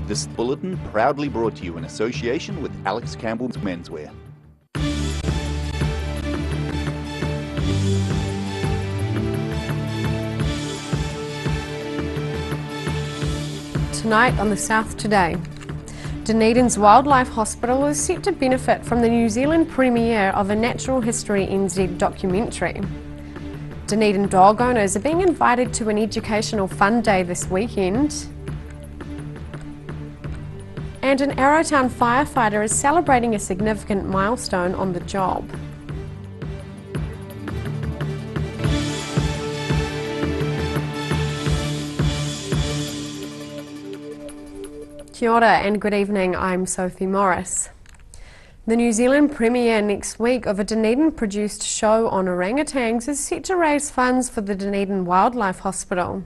This bulletin proudly brought to you in association with Alex Campbell's Menswear. Tonight on the South Today, Dunedin's Wildlife Hospital is set to benefit from the New Zealand premiere of a Natural History NZ documentary. Dunedin dog owners are being invited to an educational fun day this weekend. And an Arrowtown firefighter is celebrating a significant milestone on the job. Kia ora and good evening, I'm Sophie Morris. The New Zealand premiere next week of a Dunedin-produced show on orangutans is set to raise funds for the Dunedin Wildlife Hospital.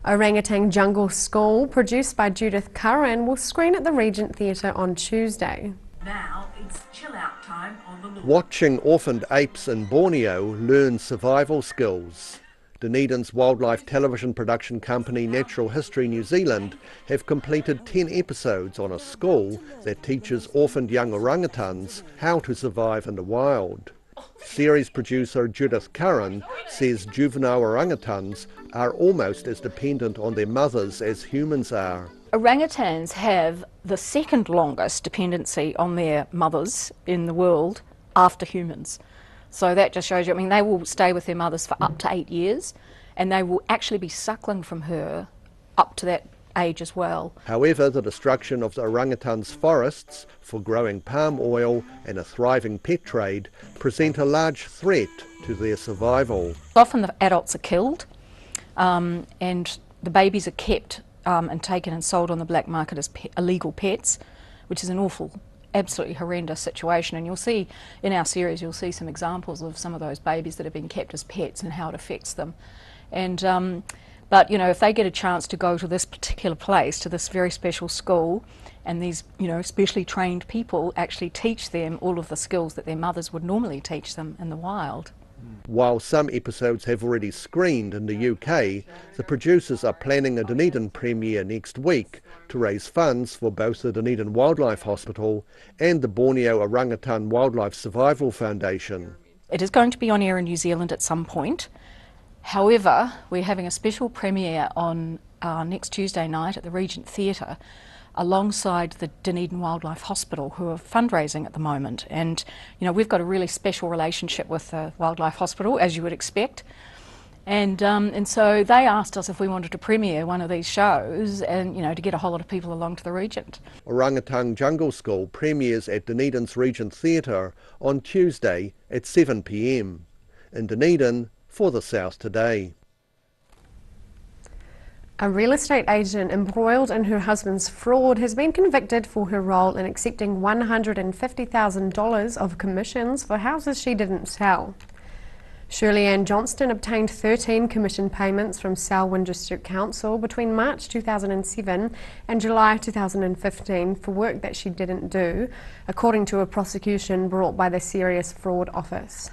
Orangutan Jungle School, produced by Judith Curran, will screen at the Regent Theatre on Tuesday. Now it's chill out time on the lawn. Watching orphaned apes in Borneo learn survival skills. Dunedin's wildlife television production company Natural History New Zealand have completed 10 episodes on a school that teaches orphaned young orangutans how to survive in the wild. Series producer Judith Curran says juvenile orangutans are almost as dependent on their mothers as humans are. Orangutans have the second longest dependency on their mothers in the world after humans. So that just shows you, I mean, they will stay with their mothers for up to 8 years, and they will actually be suckling from her up to that age as well. However, the destruction of the orangutans' forests for growing palm oil and a thriving pet trade present a large threat to their survival. Often the adults are killed, and the babies are kept and taken and sold on the black market as illegal pets, which is an awful, absolutely horrendous situation. And you'll see in our series, you'll see some examples of some of those babies that have been kept as pets and how it affects them. And but you know, if they get a chance to go to this particular place, to this very special school, and these, you know, specially trained people actually teach them all of the skills that their mothers would normally teach them in the wild. While some episodes have already screened in the UK, the producers are planning a Dunedin premiere next week to raise funds for both the Dunedin Wildlife Hospital and the Borneo Orangutan Wildlife Survival Foundation. It is going to be on air in New Zealand at some point. However, we're having a special premiere on next Tuesday night at the Regent Theatre alongside the Dunedin Wildlife Hospital, who are fundraising at the moment. And you know, we've got a really special relationship with the Wildlife Hospital, as you would expect. And so they asked us if we wanted to premiere one of these shows, and you know, to get a whole lot of people along to the Regent. Orangutan Jungle School premieres at Dunedin's Regent Theatre on Tuesday at 7 p.m. In Dunedin, for the South Today. A real estate agent embroiled in her husband's fraud has been convicted for her role in accepting $150,000 of commissions for houses she didn't sell. Shirley Ann Johnston obtained 13 commission payments from Selwyn District Council between March 2007 and July 2015 for work that she didn't do, according to a prosecution brought by the Serious Fraud Office.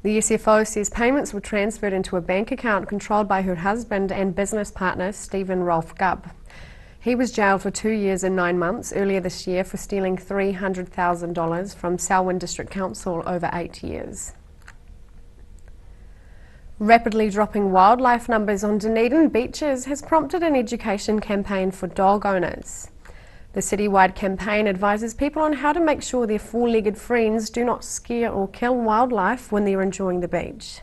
The SFO says payments were transferred into a bank account controlled by her husband and business partner Stephen Rolfe Gubb. He was jailed for 2 years and 9 months earlier this year for stealing $300,000 from Selwyn District Council over 8 years. Rapidly dropping wildlife numbers on Dunedin beaches has prompted an education campaign for dog owners. The citywide campaign advises people on how to make sure their four-legged friends do not scare or kill wildlife when they're enjoying the beach.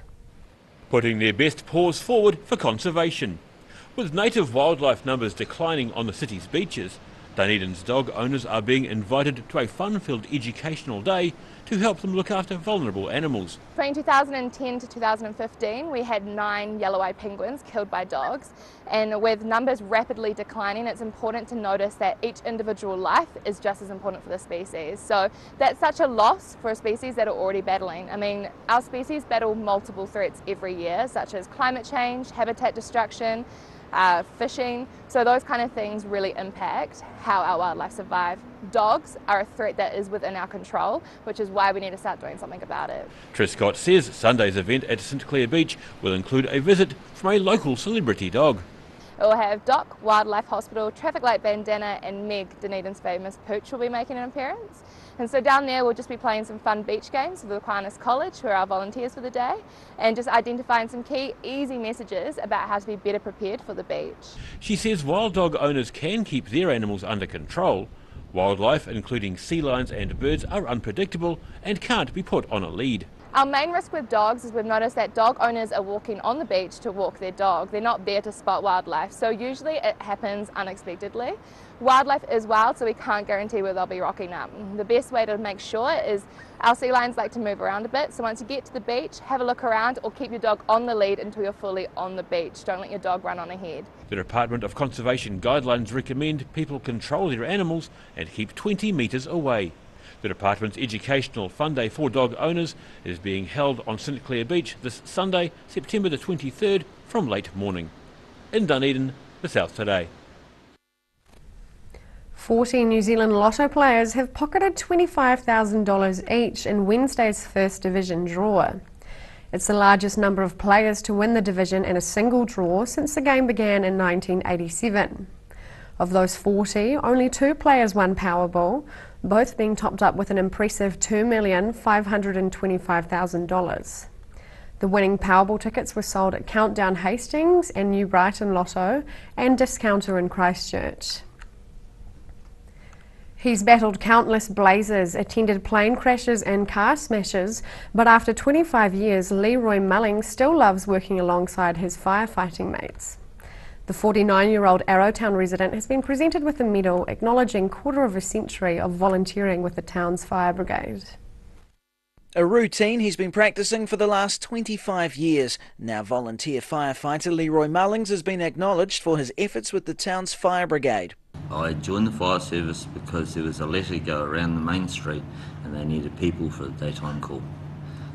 Putting their best paws forward for conservation. With native wildlife numbers declining on the city's beaches, Dunedin's dog owners are being invited to a fun-filled educational day to help them look after vulnerable animals. Between 2010 to 2015, we had 9 yellow-eyed penguins killed by dogs, and with numbers rapidly declining, it's important to notice that each individual life is just as important for the species. So that's such a loss for a species that are already battling. I mean, our species battle multiple threats every year, such as climate change, habitat destruction, fishing, so those kind of things really impact how our wildlife survive. Dogs are a threat that is within our control, which is why we need to start doing something about it. Trescott says Sunday's event at St Clair Beach will include a visit from a local celebrity dog. It will have Doc, Wildlife Hospital, Traffic Light Bandana and Meg, Dunedin's famous pooch, will be making an appearance. And so down there we'll just be playing some fun beach games with the Aquinas College, who are our volunteers for the day, and just identifying some key easy messages about how to be better prepared for the beach. She says wild dog owners can keep their animals under control. Wildlife, including sea lions and birds, are unpredictable and can't be put on a lead. Our main risk with dogs is we've noticed that dog owners are walking on the beach to walk their dog. They're not there to spot wildlife, so usually it happens unexpectedly. Wildlife is wild, so we can't guarantee where they'll be rocking up. The best way to make sure is our sea lions like to move around a bit, so once you get to the beach, have a look around or keep your dog on the lead until you're fully on the beach. Don't let your dog run on ahead. The Department of Conservation guidelines recommend people control their animals and keep 20 metres away. The department's educational fun day for dog owners is being held on St Clair Beach this Sunday, September the 23rd, from late morning. In Dunedin, the South Today. 40 New Zealand Lotto players have pocketed $25,000 each in Wednesday's First Division draw. It's the largest number of players to win the division in a single draw since the game began in 1987. Of those 40, only 2 players won Powerball, both being topped up with an impressive $2,525,000. The winning Powerball tickets were sold at Countdown Hastings and New Brighton Lotto and Discounter in Christchurch. He's battled countless blazes, attended plane crashes and car smashes, but after 25 years, Leroy Mullings still loves working alongside his firefighting mates. The 49-year-old Arrowtown resident has been presented with a medal acknowledging quarter of a century of volunteering with the town's fire brigade. A routine he's been practising for the last 25 years. Now volunteer firefighter Leroy Mullings has been acknowledged for his efforts with the town's fire brigade. I joined the fire service because there was a letter to go around the main street and they needed people for the daytime call.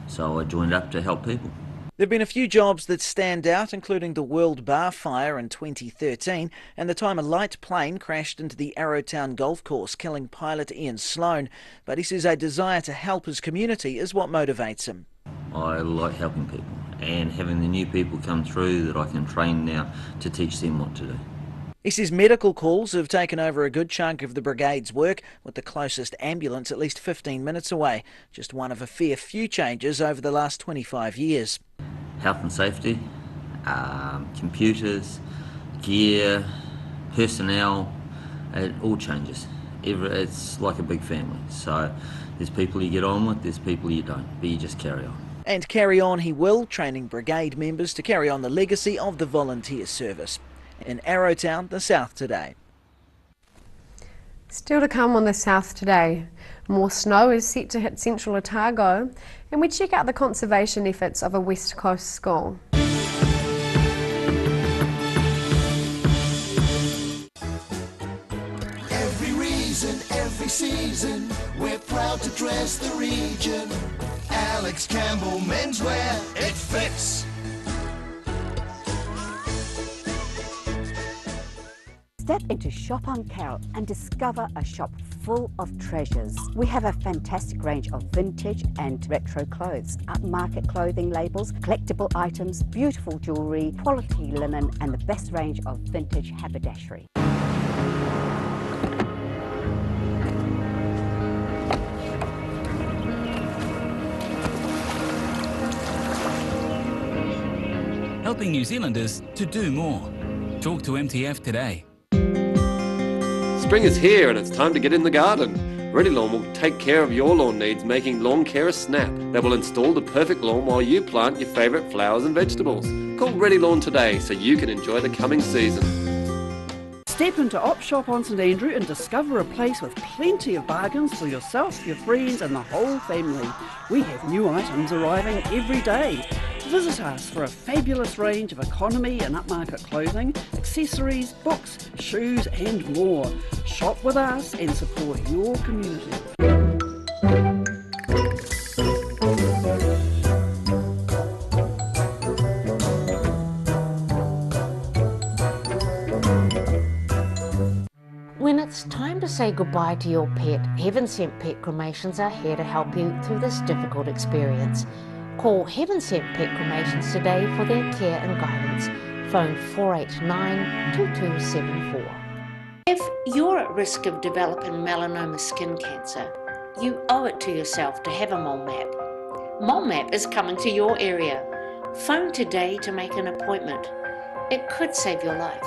So I joined up to help people. There have been a few jobs that stand out, including the World Bar Fire in 2013 and the time a light plane crashed into the Arrowtown golf course, killing pilot Ian Sloan. But he says a desire to help his community is what motivates him. I like helping people and having the new people come through that I can train now to teach them what to do. He says medical calls have taken over a good chunk of the brigade's work, with the closest ambulance at least 15 minutes away, just one of a fair few changes over the last 25 years. Health and safety, computers, gear, personnel, it all changes. It's like a big family, so there's people you get on with, there's people you don't, but you just carry on. And carry on he will, training brigade members to carry on the legacy of the volunteer service. In Arrowtown, the South Today. Still to come on the South Today, more snow is set to hit central Otago, and we check out the conservation efforts of a West Coast school. Every reason, every season, we're proud to dress the region. Alex Campbell Menswear, it fits. Step into Shop on Carroll and discover a shop full of treasures. We have a fantastic range of vintage and retro clothes, upmarket clothing labels, collectible items, beautiful jewellery, quality linen and the best range of vintage haberdashery. Helping New Zealanders to do more. Talk to MTF today. Spring is here and it's time to get in the garden. Ready Lawn will take care of your lawn needs, making lawn care a snap. They will install the perfect lawn while you plant your favourite flowers and vegetables. Call Ready Lawn today so you can enjoy the coming season. Step into Op Shop on St Andrew and discover a place with plenty of bargains for yourself, your friends and the whole family. We have new items arriving every day. Visit us for a fabulous range of economy and upmarket clothing, accessories, books, shoes and more. Shop with us and support your community. When it's time to say goodbye to your pet, Heaven Sent Pet Cremations are here to help you through this difficult experience. Call Heaven Sent Pet Cremations today for their care and guidance. Phone 489 2274. If you're at risk of developing melanoma skin cancer, you owe it to yourself to have a mole map. Mole map is coming to your area. Phone today to make an appointment. It could save your life.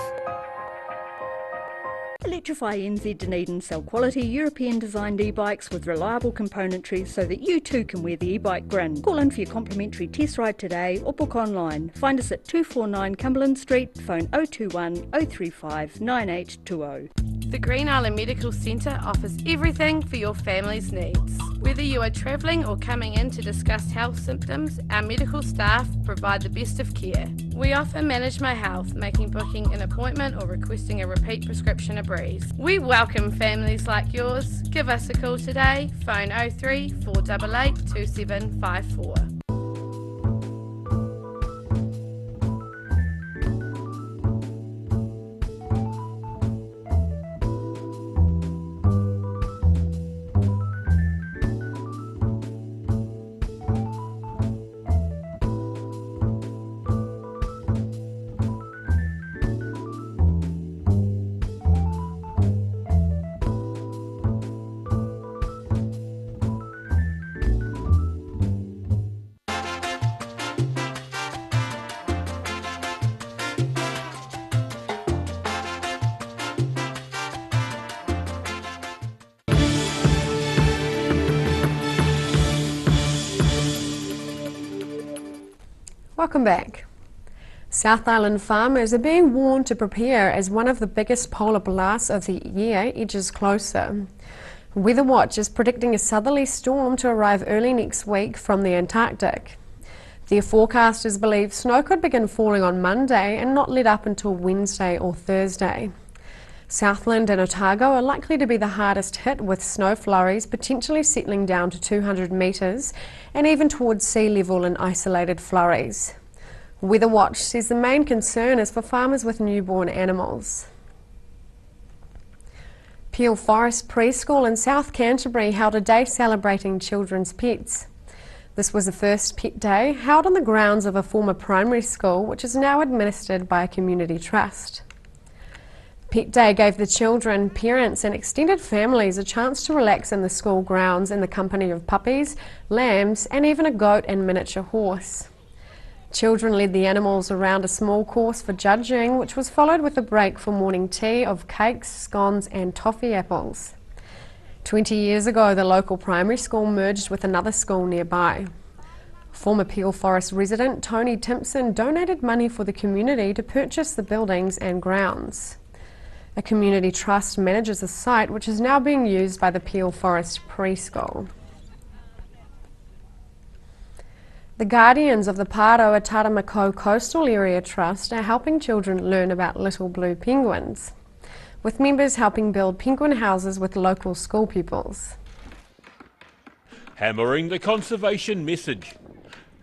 Electrify NZ Dunedin sell quality European designed e-bikes with reliable componentry so that you too can wear the e-bike grin. Call in for your complimentary test ride today or book online. Find us at 249 Cumberland Street, phone 021 035 9820. The Green Island Medical Centre offers everything for your family's needs. Whether you are travelling or coming in to discuss health symptoms, our medical staff provide the best of care. We offer Manage My Health, making booking an appointment or requesting a repeat prescription a breeze. We welcome families like yours. Give us a call today, phone 03 488 2754. Welcome back. South Island farmers are being warned to prepare as one of the biggest polar blasts of the year edges closer. Weather Watch is predicting a southerly storm to arrive early next week from the Antarctic. Their forecasters believe snow could begin falling on Monday and not let up until Wednesday or Thursday. Southland and Otago are likely to be the hardest hit, with snow flurries potentially settling down to 200 metres and even towards sea level in isolated flurries. Weather Watch says the main concern is for farmers with newborn animals. Peel Forest Preschool in South Canterbury held a day celebrating children's pets. This was the first pet day held on the grounds of a former primary school, which is now administered by a community trust. Pet Day gave the children, parents and extended families a chance to relax in the school grounds in the company of puppies, lambs and even a goat and miniature horse. Children led the animals around a small course for judging, which was followed with a break for morning tea of cakes, scones and toffee apples. 20 years ago, the local primary school merged with another school nearby. Former Peel Forest resident Tony Timpson donated money for the community to purchase the buildings and grounds. A community trust manages the site, which is now being used by the Peel Forest Preschool. The guardians of the Pāroa Taramako Coastal Area Trust are helping children learn about little blue penguins, with members helping build penguin houses with local school pupils. Hammering the conservation message.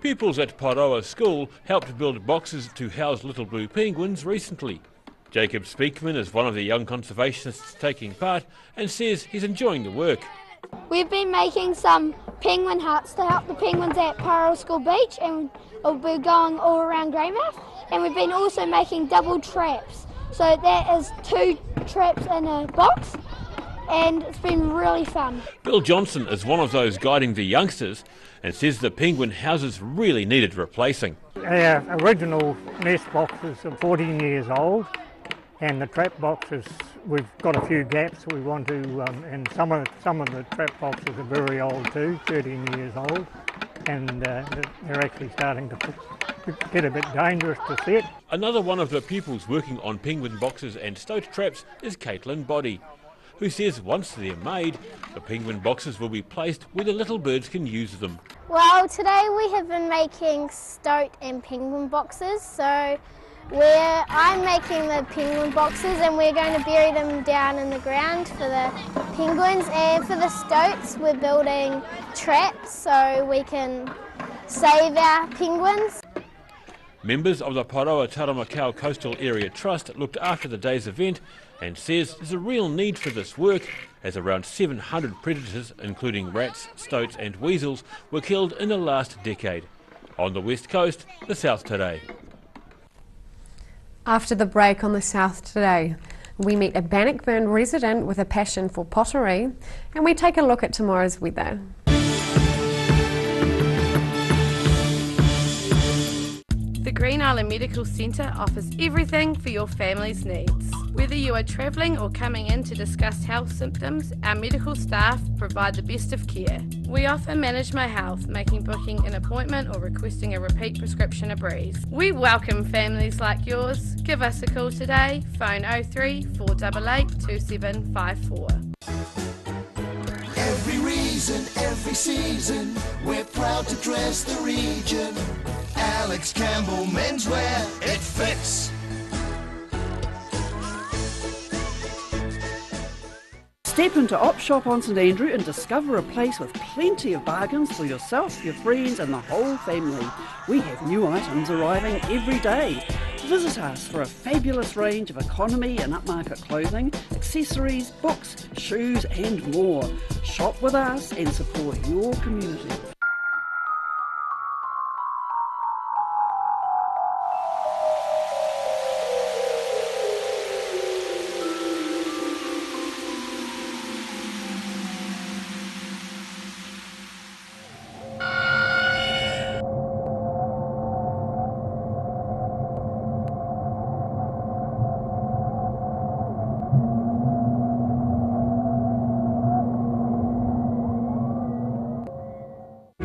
Pupils at Pāroa School helped build boxes to house little blue penguins recently. Jacob Speakman is one of the young conservationists taking part and says he's enjoying the work. We've been making some penguin huts to help the penguins at Pāroa School Beach, and we'll be going all around Greymouth. And we've been also making double traps. So that is 2 traps in a box, and it's been really fun. Bill Johnson is one of those guiding the youngsters and says the penguin houses really needed replacing. Our original nest boxes are 14 years old. And the trap boxes, we've got a few gaps we want to, and some of the trap boxes are very old too, 13 years old, and they're actually starting to get a bit dangerous to set. Another one of the pupils working on penguin boxes and stoat traps is Caitlin Boddy, who says once they're made, the penguin boxes will be placed where the little birds can use them. Well, today we have been making stoat and penguin boxes, so I'm making the penguin boxes and we're going to bury them down in the ground for the penguins, and for the stoats we're building traps so we can save our penguins. Members of the Pāroa Taramako Coastal Area Trust looked after the day's event and says there's a real need for this work, as around 700 predators, including rats, stoats and weasels, were killed in the last decade. On the west coast, the South today. After the break on The South Today, we meet a Bannockburn resident with a passion for pottery, and we take a look at tomorrow's weather. The Green Island Medical Centre offers everything for your family's needs. Whether you are travelling or coming in to discuss health symptoms, our medical staff provide the best of care. We offer Manage My Health, making booking an appointment or requesting a repeat prescription a breeze. We welcome families like yours. Give us a call today, phone 03 488 2754. Every reason, every season, we're proud to dress the region. Alex Campbell Menswear, it fits. Step into Op Shop on St Andrew and discover a place with plenty of bargains for yourself, your friends and the whole family. We have new items arriving every day. Visit us for a fabulous range of economy and upmarket clothing, accessories, books, shoes and more. Shop with us and support your community.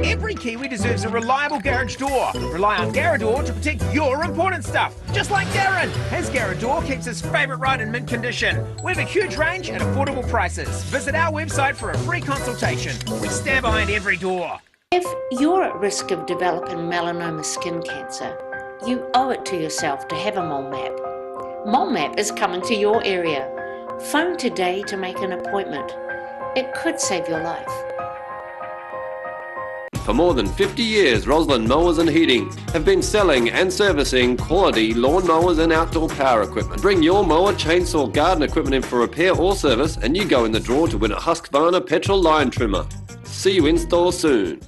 Every Kiwi deserves a reliable garage door. Rely on Garador to protect your important stuff. Just like Darren, his Garador keeps his favourite ride in mint condition. We have a huge range at affordable prices. Visit our website for a free consultation. We stand behind every door. If you're at risk of developing melanoma skin cancer, you owe it to yourself to have a mole map. Mole map is coming to your area. Phone today to make an appointment. It could save your life. For more than 50 years, Roslyn Mowers and Heating have been selling and servicing quality lawn mowers and outdoor power equipment. Bring your mower, chainsaw, garden equipment in for repair or service and you go in the draw to win a Husqvarna petrol line trimmer. See you in store soon.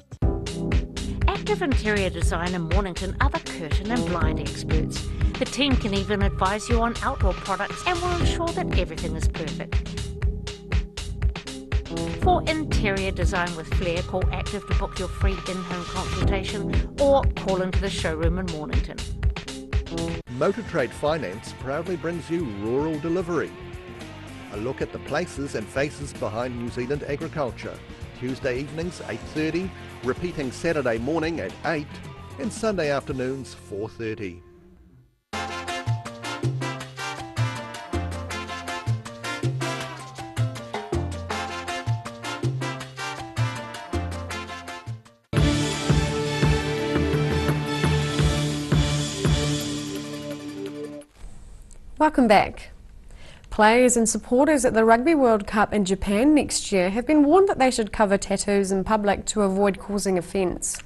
Active Interior Design in Mornington are the curtain and blind experts. The team can even advise you on outdoor products and will ensure that everything is perfect. For interior design with flair, call Active to book your free in-home consultation or call into the showroom in Mornington. Motor Trade Finance proudly brings you Rural Delivery. A look at the places and faces behind New Zealand agriculture. Tuesday evenings 8:30, repeating Saturday morning at 8 and Sunday afternoons 4:30. Welcome back. Players and supporters at the Rugby World Cup in Japan next year have been warned that they should cover tattoos in public to avoid causing offence.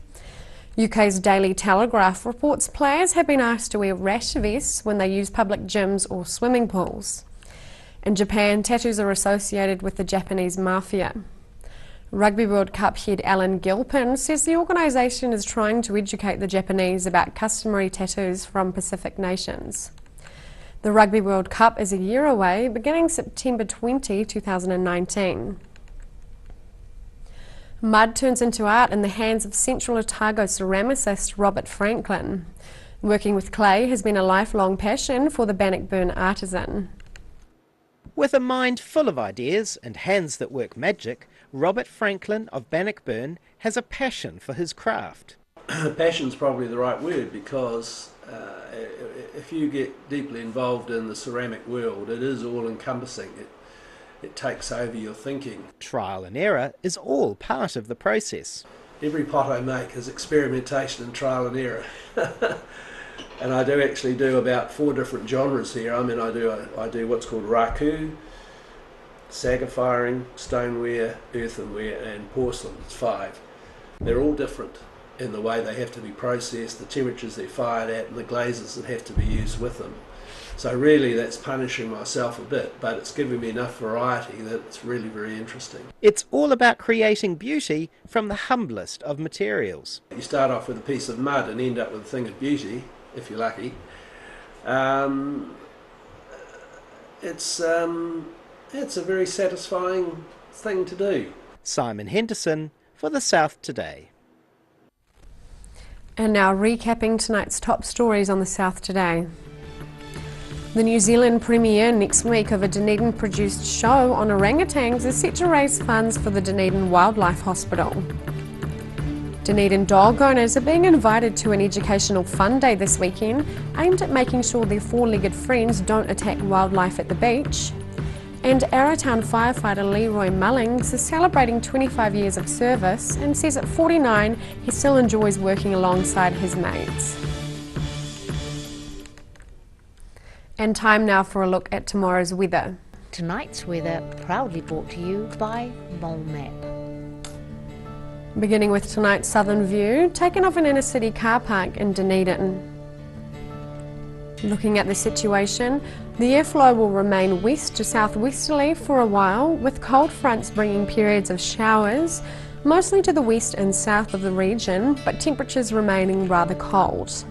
UK's Daily Telegraph reports players have been asked to wear rash vests when they use public gyms or swimming pools. In Japan, tattoos are associated with the Japanese mafia. Rugby World Cup head Alan Gilpin says the organisation is trying to educate the Japanese about customary tattoos from Pacific nations. The Rugby World Cup is a year away, beginning September 20, 2019. Mud turns into art in the hands of Central Otago ceramicist Robert Franklin. Working with clay has been a lifelong passion for the Bannockburn artisan. With a mind full of ideas and hands that work magic, Robert Franklin of Bannockburn has a passion for his craft. Passion's probably the right word, because if you get deeply involved in the ceramic world, it is all-encompassing. It takes over your thinking. Trial and error is all part of the process. Every pot I make is experimentation and trial and error. And I do actually do about 4 different genres here. I mean, I do what's called raku, saga firing, stoneware, earthenware and porcelain. It's 5. They're all different in the way they have to be processed, the temperatures they're fired at and the glazes that have to be used with them. So really that's punishing myself a bit, but it's giving me enough variety that it's really very interesting. It's all about creating beauty from the humblest of materials. You start off with a piece of mud and end up with a thing of beauty, if you're lucky. It's a very satisfying thing to do. Simon Henderson for the South Today. And now recapping tonight's top stories on the South Today. The New Zealand premiere next week of a Dunedin-produced show on orangutans is set to raise funds for the Dunedin Wildlife Hospital. Dunedin dog owners are being invited to an educational fun day this weekend aimed at making sure their four-legged friends don't attack wildlife at the beach. And Arrowtown firefighter Leroy Mullings is celebrating 25 years of service and says at 49 he still enjoys working alongside his mates. And time now for a look at tomorrow's weather. Tonight's weather proudly brought to you by Mole Map. Beginning with tonight's southern view, taken off an inner city car park in Dunedin. Looking at the situation, the airflow will remain west to southwesterly for a while, with cold fronts bringing periods of showers, mostly to the west and south of the region, but temperatures remaining rather cold.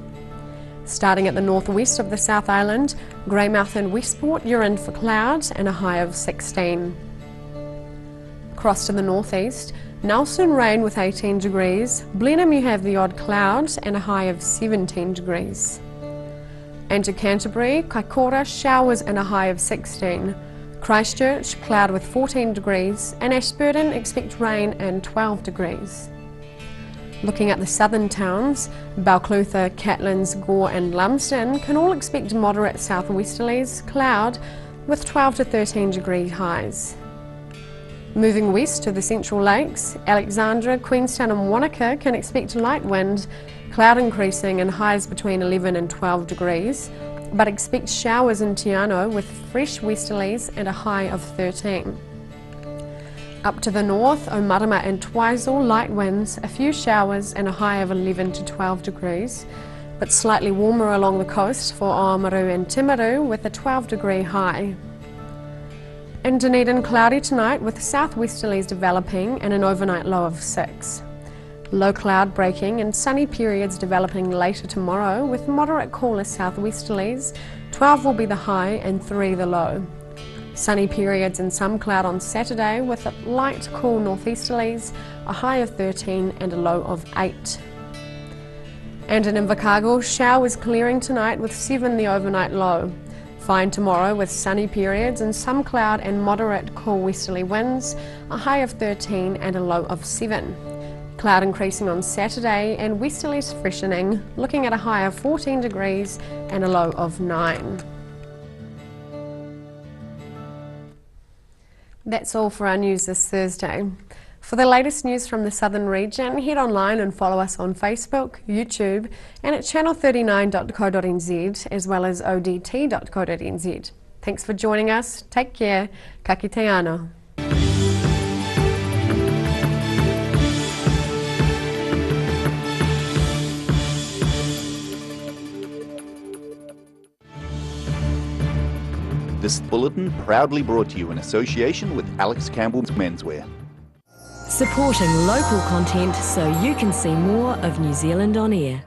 Starting at the northwest of the South Island, Greymouth and Westport, you're in for clouds and a high of 16. Across to the northeast, Nelson rain with 18 degrees, Blenheim you have the odd cloud and a high of 17 degrees. And to Canterbury, Kaikoura showers and a high of 16. Christchurch cloud with 14 degrees and Ashburton expect rain and 12 degrees. Looking at the southern towns, Balclutha, Catlins, Gore and Lumsden can all expect moderate southwesterlies, cloud with 12 to 13 degree highs. Moving west to the Central Lakes, Alexandra, Queenstown and Wanaka can expect light wind, cloud increasing and highs between 11 and 12 degrees, but expect showers in Te Anau with fresh westerlies and a high of 13. Up to the north, Omarama and Twizel, light winds, a few showers and a high of 11 to 12 degrees, but slightly warmer along the coast for Oamaru and Timaru with a 12 degree high. In Dunedin, cloudy tonight with southwesterlies developing and an overnight low of 6. Low cloud breaking and sunny periods developing later tomorrow with moderate cooler southwesterlies. 12 will be the high and 3 the low. Sunny periods and some cloud on Saturday with a light cool northeasterlies, a high of 13 and a low of 8. And in Invercargill, showers clearing tonight with 7 the overnight low. Fine tomorrow with sunny periods and some cloud and moderate cool westerly winds, a high of 13 and a low of 7. Cloud increasing on Saturday and westerlies freshening, looking at a high of 14 degrees and a low of 9. That's all for our news this Thursday. For the latest news from the southern region, head online and follow us on Facebook, YouTube and at channel39.co.nz as well as odt.co.nz. Thanks for joining us. Take care. Ka kite anō. This bulletin proudly brought to you in association with Alex Campbell's Menswear. Supporting local content so you can see more of New Zealand on air.